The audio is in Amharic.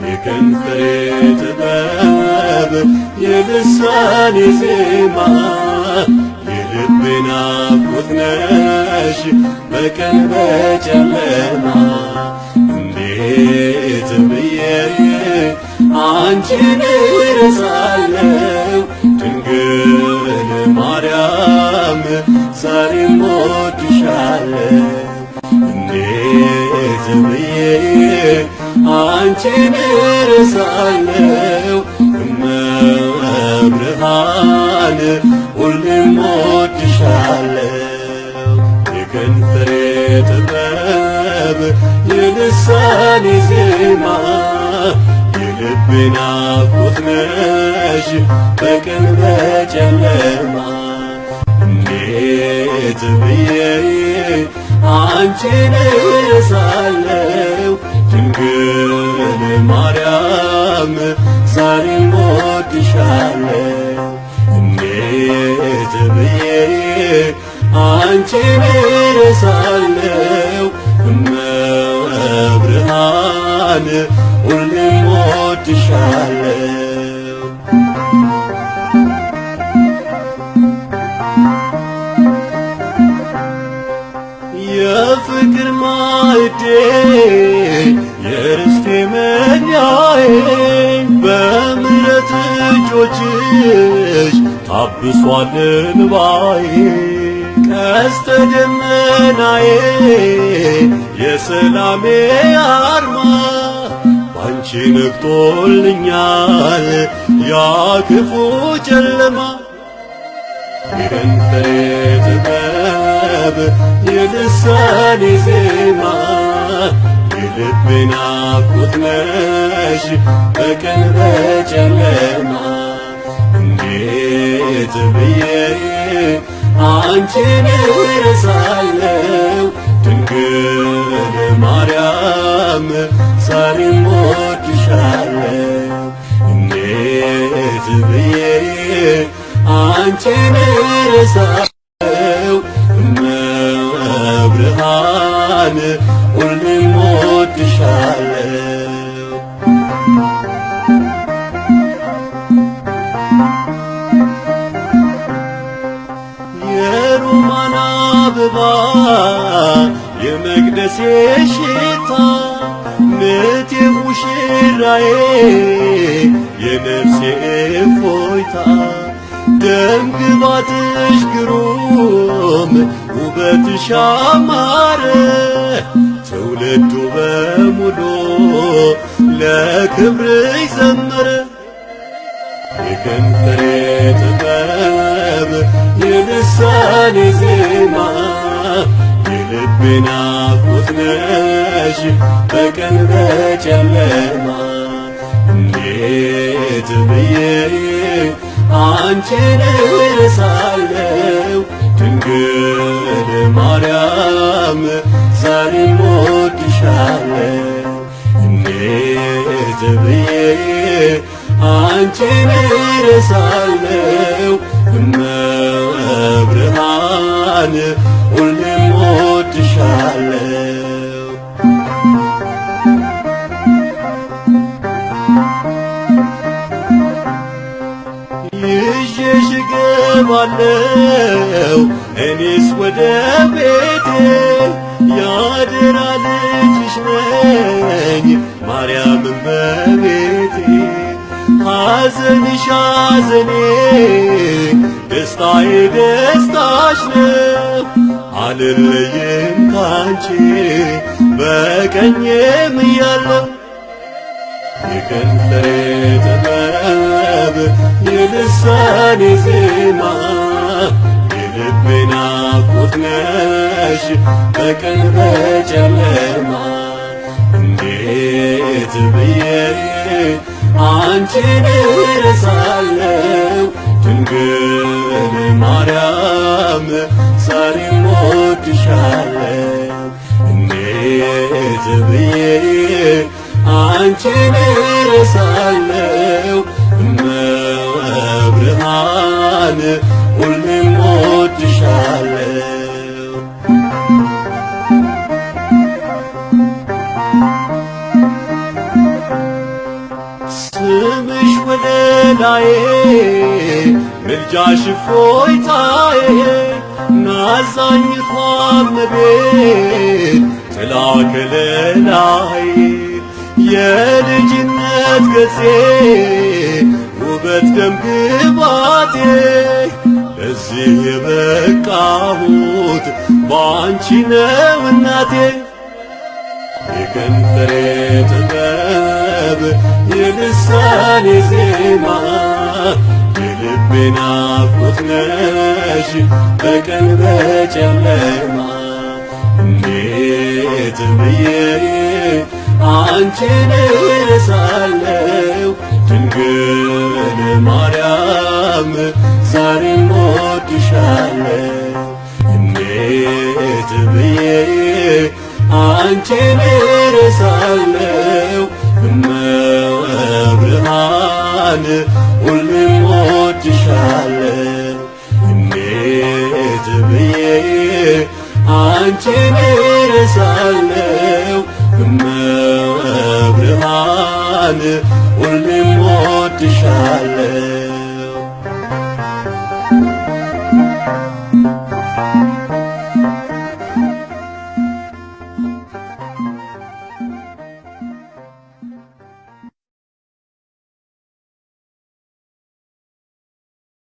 የከንፈሬ ጥበብ የልሳኔ ዜማ የልቤ ናፍቆት ነሽ በቀን በጨለማ እንዴት ብዬ አንቺን እረሳለሁ ድንግል ማርያም ዛሬም እወድሻለሁ እንዴት ብዬ አንቺን እረሳለሁ እመብርሃን ሁሌም እወድሻለሁ የከንፈሬ ጥበብ የልሳኔ ዜማ የልቤ ናፍቆት ነሽ በቀን በጨለማ እንዴት ብዬ አንቺን እረሳለሁ ድንግል ማርያም ዛሬም እወድሻለሁ እንዴት ብዬ አንቺን እረሳለሁ እመብርሃን ሁሌም እወድሻለሁ የፍቅር ማዕዴ የርስቴ መኛዬ በምሕረት እጆችሽ ታብሷል እንባዬ ቀስተ ደመናዬ የሰላሜ አርማ ባንቺ ነግቶልኛል ያ ክፉ ጨለማ የከንፈሬ ጥበብ የልሳኔ ዜማ የልቤ ናፍቆት ነሽ በቀን በጨለማ እንዴት ብዬ አንቺን እረሳለሁ ድንግል ማርያም ዛሬም እወድሻለሁ እንዴት ብዬ አንቺን እረሳለሁ እመብርሃን ሁሌም እወድሻለሁ የሮማን አበባ የመቅደሴ ሽታ ምቴ ሙሽራዬ የነፍሴ እፎይታ ደም ግባትሽ ግሩም ውበትሽ አማረ ትውልዱ በሙሉ ለክብርሽ ዘመረ የከንፈሬ ጥበብ የልሳኔ ዜማ የልቤ ናፍቆት ነሽ በቀን በጨለማ እንዴት ብዬ አንቺን እረሳለሁ ድንግል ማርያም ዛሬም እወድሻለሁ እንዴት ብዬ አንቺን እረሳለሁ እመብርሃን ሁሌም እወድሻለሁ ይዤሽ እገባለሁ እኔስ ወደ ቤቴ ያደራ ልጅሽ ነኝ ማርያም እመቤቴ ሐዘንሽ ሐዘኔ ደስታዬ ደስታሽ ነው አልለይም ካንቺ በቀኜም እያለሁ የከንፈሬ ጥበብ የልሳኔ ዜማ የልቤ ናፍቆት ነሽ በቀን በጨለማ እንዴት ብዬ አንቺን እረሳለሁ ድንግል ማርያም ዛሬም እወድሻለሁ እንዴት ብዬ አንቺን እረሳለሁ እመብርሃን ሁሌም እወድሻለሁ ስምሽ ወለላዬ ምልጃሽ እፎይታዬ ናዛኝቷ እመቤት ጥላ ከለላዬ የልጅነት ገፄ ውበት ደምግባቴ ለዚህ የበቃሁት ባንቺ ነው እናቴ የከንፈሬ ጥበብ የልሳኔ ዜማ የልቤ ናፍቆት ነሽ በቀን በጨለማ እንዴት ብዬ አንቺን እረሳለሁ ድንግል ማርያም ዛሬም እወድሻለሁ እንዴት ብዬ አንቺን እረሳለሁ እመብርሃን ሁሌም እወድሻለሁ እንዴት ብዬ አንቺን እረሳለሁ እመብርሃን ሁሌም እወድሻለሁ